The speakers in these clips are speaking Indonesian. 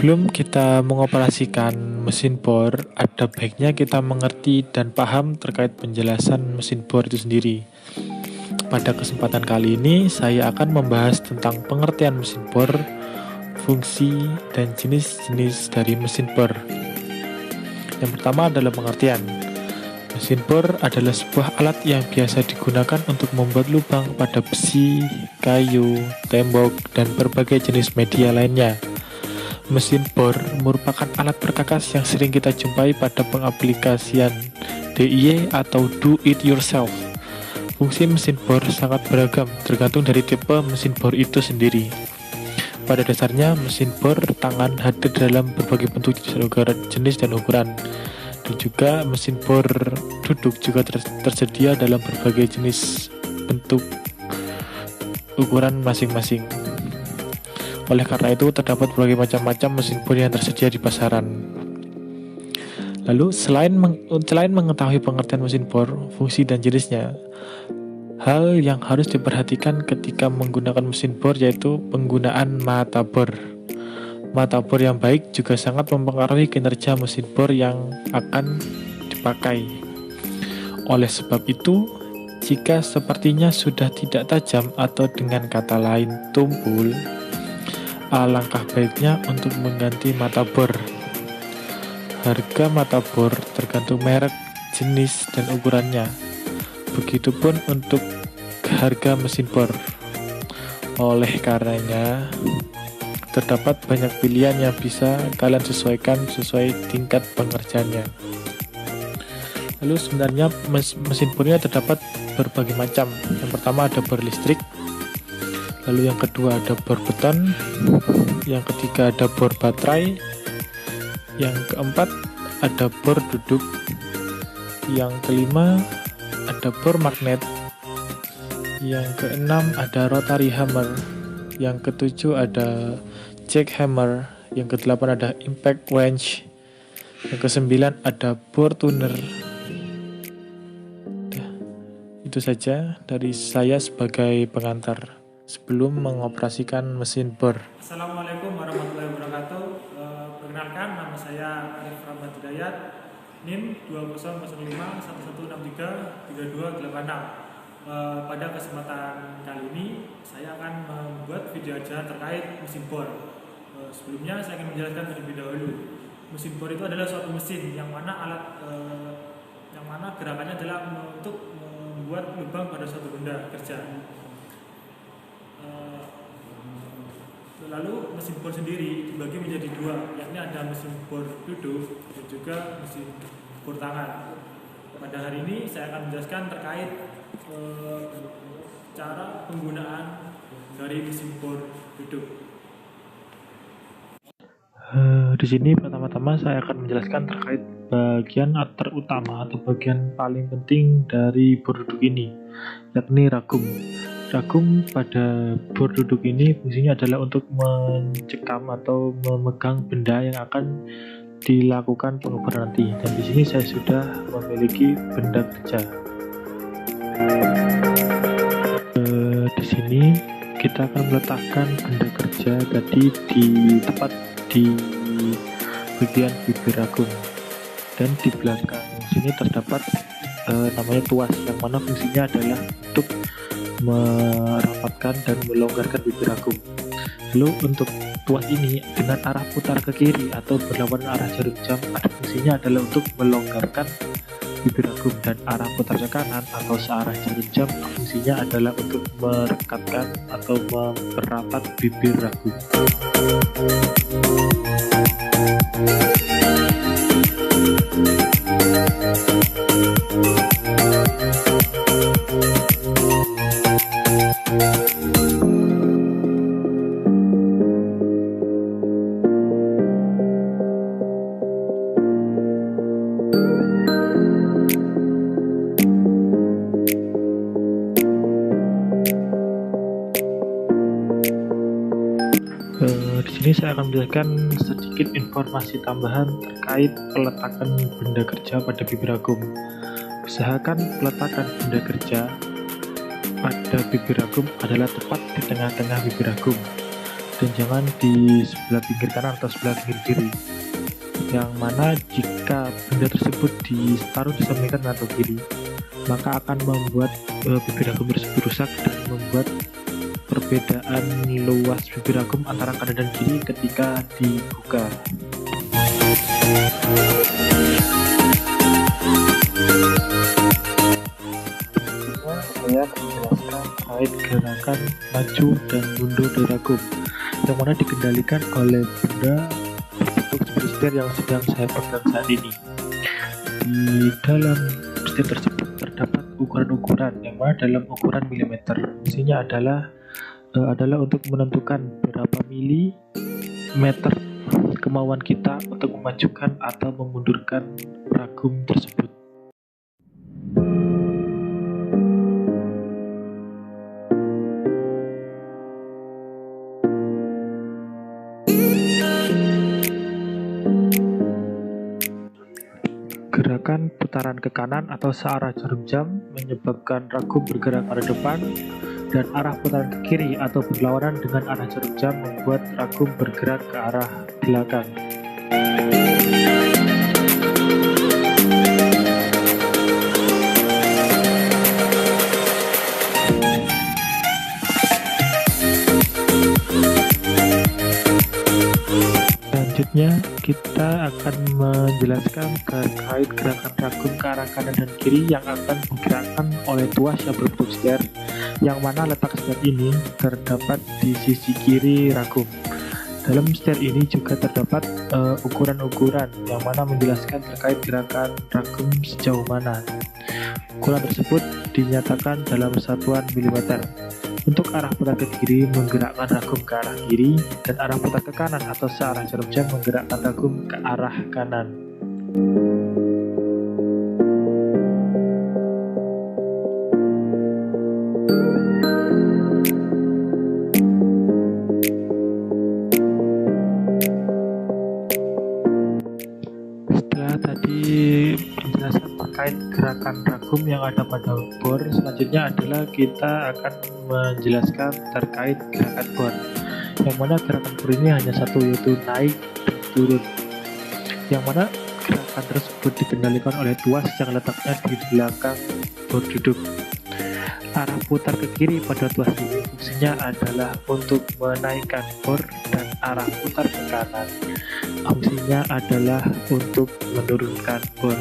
Sebelum kita mengoperasikan mesin bor, ada baiknya kita mengerti dan paham terkait penjelasan mesin bor itu sendiri. Pada kesempatan kali ini, saya akan membahas tentang pengertian mesin bor, fungsi, dan jenis-jenis dari mesin bor. Yang pertama adalah pengertian. Mesin bor adalah sebuah alat yang biasa digunakan untuk membuat lubang pada besi, kayu, tembok, dan berbagai jenis media lainnya. Mesin bor merupakan alat perkakas yang sering kita jumpai pada pengaplikasian DIY atau do it yourself. Fungsi mesin bor sangat beragam tergantung dari tipe mesin bor itu sendiri. Pada dasarnya, mesin bor tangan hadir dalam berbagai bentuk jenis dan ukuran. Dan juga mesin bor duduk juga tersedia dalam berbagai jenis bentuk ukuran masing-masing. Oleh karena itu, terdapat berbagai macam-macam mesin bor yang tersedia di pasaran. Lalu, selain mengetahui pengertian mesin bor, fungsi dan jenisnya, hal yang harus diperhatikan ketika menggunakan mesin bor yaitu penggunaan mata bor. Mata bor yang baik juga sangat mempengaruhi kinerja mesin bor yang akan dipakai. Oleh sebab itu, jika sepertinya sudah tidak tajam atau dengan kata lain tumpul, alangkah baiknya untuk mengganti mata bor. Harga mata bor tergantung merek, jenis, dan ukurannya. Begitupun untuk harga mesin bor. Oleh karenanya, terdapat banyak pilihan yang bisa kalian sesuaikan sesuai tingkat pengerjaannya. Lalu sebenarnya mesin bornya terdapat berbagai macam. Yang pertama ada bor listrik. Lalu yang kedua ada bor beton, yang ketiga ada bor baterai, yang keempat ada bor duduk, yang kelima ada bor magnet, yang keenam ada rotary hammer, yang ketujuh ada jackhammer, yang kedelapan ada impact wrench, yang kesembilan ada bor tuner. Itu saja dari saya sebagai pengantar sebelum mengoperasikan mesin bor. Assalamualaikum warahmatullahi wabarakatuh. Perkenalkan, nama saya Arif Rahmat Hidayat, NIM 2005633286. Pada kesempatan kali ini saya akan membuat video ajaran terkait mesin bor. Sebelumnya saya ingin menjelaskan terlebih dahulu. Mesin bor itu adalah suatu mesin yang mana gerakannya adalah untuk membuat lubang pada suatu benda kerja. Lalu mesin bor sendiri dibagi menjadi dua, yakni ada mesin bor duduk dan juga mesin bor tangan. Pada hari ini saya akan menjelaskan terkait cara penggunaan dari mesin bor duduk. Di sini pertama-tama saya akan menjelaskan terkait bagian terutama atau bagian paling penting dari bor duduk ini, yakni ragum. Ragum pada bor duduk ini fungsinya adalah untuk mencekam atau memegang benda yang akan dilakukan pengukuran nanti. Dan di sini saya sudah memiliki benda kerja. Di sini kita akan meletakkan benda kerja tadi tepat di bagian bibir ragum. Dan di belakang sini terdapat namanya tuas, yang mana fungsinya adalah untuk merapatkan dan melonggarkan bibir ragum. Lalu untuk tuas ini dengan arah putar ke kiri atau berlawanan arah jarum jam, ada fungsinya adalah untuk melonggarkan bibir ragum, dan arah putar ke kanan atau searah jarum jam fungsinya adalah untuk merekatkan atau memperapat bibir ragum. Di sini saya akan menjelaskan sedikit informasi tambahan terkait peletakan benda kerja pada bibir ragum. Usahakan peletakan benda kerja pada bibir ragum adalah tepat di tengah-tengah bibir ragum. dan jangan di sebelah pinggir kanan atau sebelah pinggir kiri, yang mana jika benda tersebut ditaruh di samping kanan atau kiri, maka akan membuat bibir ragum tersebut rusak dan membuat perbedaan luas bibir ragum antara kanan dan kiri ketika dibuka. Saya akan menjelaskan terkait gerakan maju dan mundur dari ragum, yang mana dikendalikan oleh benda berbentuk seperti setir yang sedang saya pegang saat ini. Di dalam setir tersebut terdapat ukuran-ukuran, yang mana dalam ukuran milimeter. Fungsinya adalah untuk menentukan berapa milimeter kemauan kita untuk memajukan atau memundurkan ragum tersebut. Gerakan putaran ke kanan atau searah jarum jam menyebabkan ragum bergerak arah depan, dan arah putaran ke kiri atau berlawanan dengan arah jarum jam membuat ragum bergerak ke arah belakang. Selanjutnya kita akan menjelaskan terkait gerakan ragum ke arah kanan dan kiri yang akan digerakkan oleh tuas yang berbentuk setir, yang mana letak setir ini terdapat di sisi kiri ragum. Dalam setir ini juga terdapat ukuran-ukuran yang mana menjelaskan terkait gerakan ragum sejauh mana. Ukuran tersebut dinyatakan dalam satuan milimeter. Untuk arah putar ke kiri menggerakkan ragum ke arah kiri, dan arah putar ke kanan atau searah jarum jam menggerakkan ragum ke arah kanan. Setelah tadi penjelasan terkait gerakan ragum yang ada pada bor, selanjutnya adalah kita akan menjelaskan terkait gerakan bor, yang mana gerakan bor ini hanya satu, yaitu naik dan turun, yang mana gerakan tersebut dikendalikan oleh tuas yang letaknya di belakang bor duduk. Arah putar ke kiri pada tuas ini fungsinya adalah untuk menaikkan bor, dan arah putar ke kanan fungsinya adalah untuk menurunkan bor.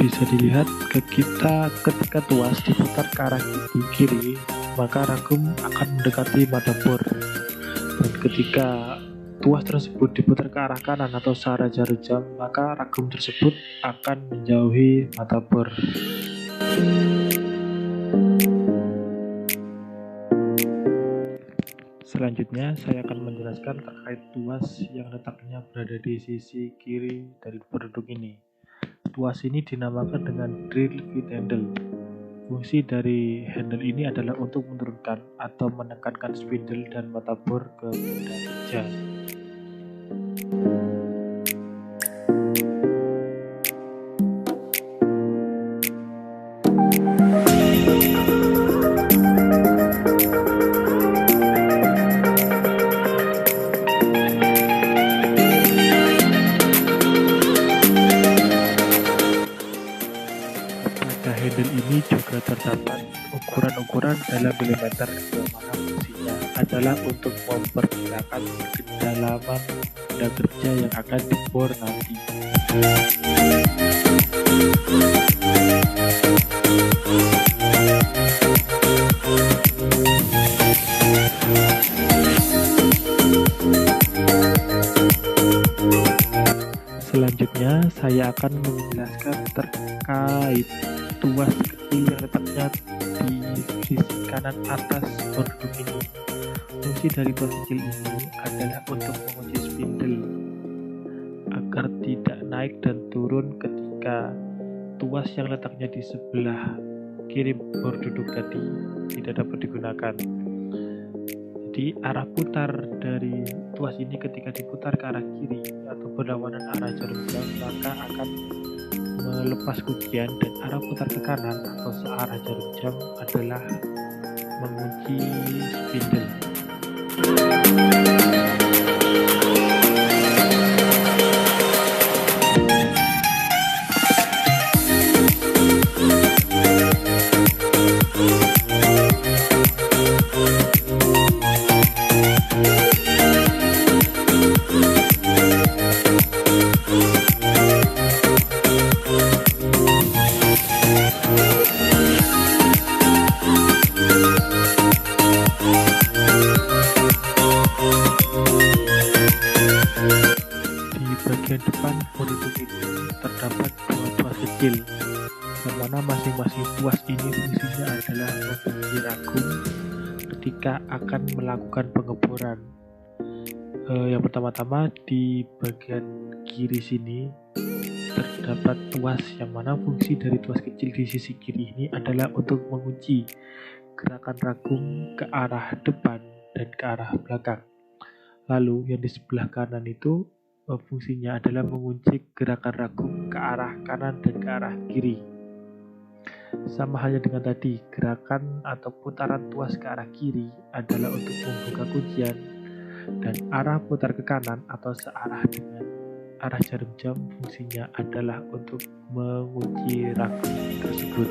Bisa dilihat ketika tuas diputar ke arah kiri, maka ragum akan mendekati mata bor, dan ketika tuas tersebut diputar ke arah kanan atau searah jarum jam, maka ragum tersebut akan menjauhi mata bor. Selanjutnya saya akan menjelaskan terkait tuas yang letaknya berada di sisi kiri dari bor duduk ini. Tuas ini dinamakan dengan drill feed handle. Fungsi dari handle ini adalah untuk menurunkan atau menekankan spindle dan mata bor ke benda kerja. Pada handle ini juga terdapat ukuran-ukuran dalam milimeter, yang mana fungsinya adalah untuk memperkirakan kedalaman benda kerja yang akan dibor nanti. Selanjutnya saya akan menjelaskan terkait tuas kecil yang letaknya di sisi kanan atas bor duduk ini. Fungsi dari tuas kecil ini adalah untuk mengunci spindle agar tidak naik dan turun ketika tuas yang letaknya di sebelah kiri bor duduk tadi tidak dapat digunakan. Jadi arah putar dari tuas ini ketika diputar ke arah kiri atau berlawanan arah jarum jam, maka akan melepas kuncian, dan arah putar ke kanan atau searah jarum jam adalah mengunci spindle. Bagian depan monitor ini terdapat dua tuas kecil, yang mana masing-masing tuas ini fungsinya adalah memberi ragum ketika akan melakukan pengeboran. Yang pertama-tama di bagian kiri sini terdapat tuas, yang mana fungsi dari tuas kecil di sisi kiri ini adalah untuk mengunci gerakan ragum ke arah depan dan ke arah belakang. Lalu yang di sebelah kanan itu fungsinya adalah mengunci gerakan ragum ke arah kanan dan ke arah kiri. Sama halnya dengan tadi, gerakan atau putaran tuas ke arah kiri adalah untuk membuka kuncian, dan arah putar ke kanan atau searah dengan arah jarum jam fungsinya adalah untuk mengunci ragum tersebut.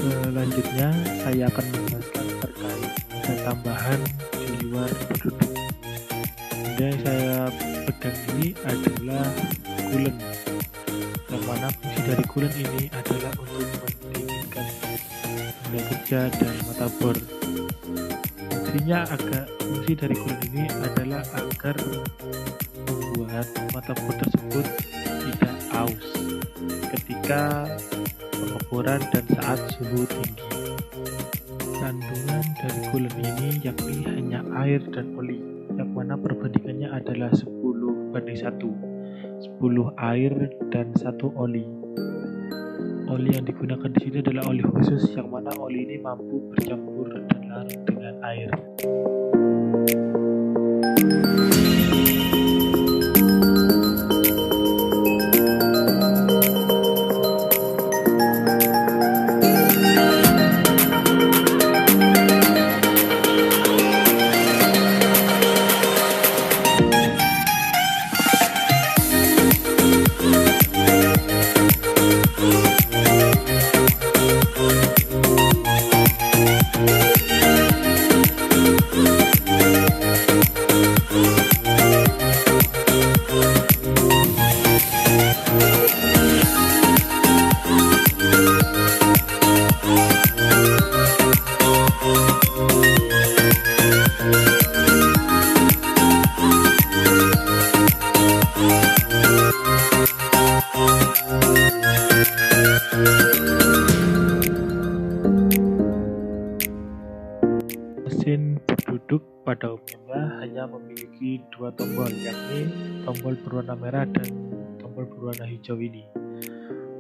Selanjutnya saya akan menjelaskan terkait ada tambahan di luar penduduk. Yang saya pegang ini adalah coolant, yang mana fungsi dari coolant ini adalah untuk mendinginkan benda kerja dan motherboard. Fungsi dari coolant ini adalah agar membuat motherboard tersebut tidak aus ketika pengeboran dan saat suhu tinggi. Kandungan dari coolant ini yakni hanya air dan oli, yang mana perbandingannya adalah 10:1, 10 air dan 1 oli. Oli yang digunakan di sini adalah oli khusus, yang mana oli ini mampu bercampur dan larut dengan air. Mesin berduduk pada umumnya hanya memiliki dua tombol, yakni tombol berwarna merah dan tombol berwarna hijau ini.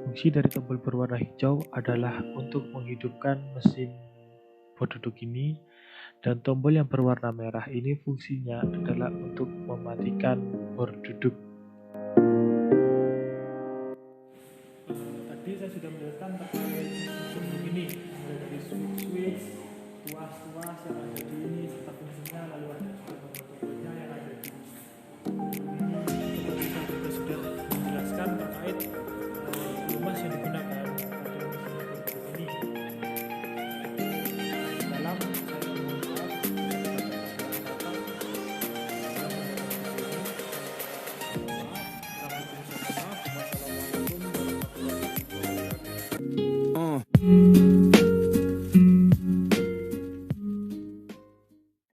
Fungsi dari tombol berwarna hijau adalah untuk menghidupkan mesin berduduk ini, dan tombol yang berwarna merah ini fungsinya adalah untuk mematikan berduduk. Tadi saya sudah menjelaskan terkait berduduk ini, mulai dari switch, tuas-tuas yang ada di ini serta fungsinya, lalu ada tombol-tombolnya yang ada di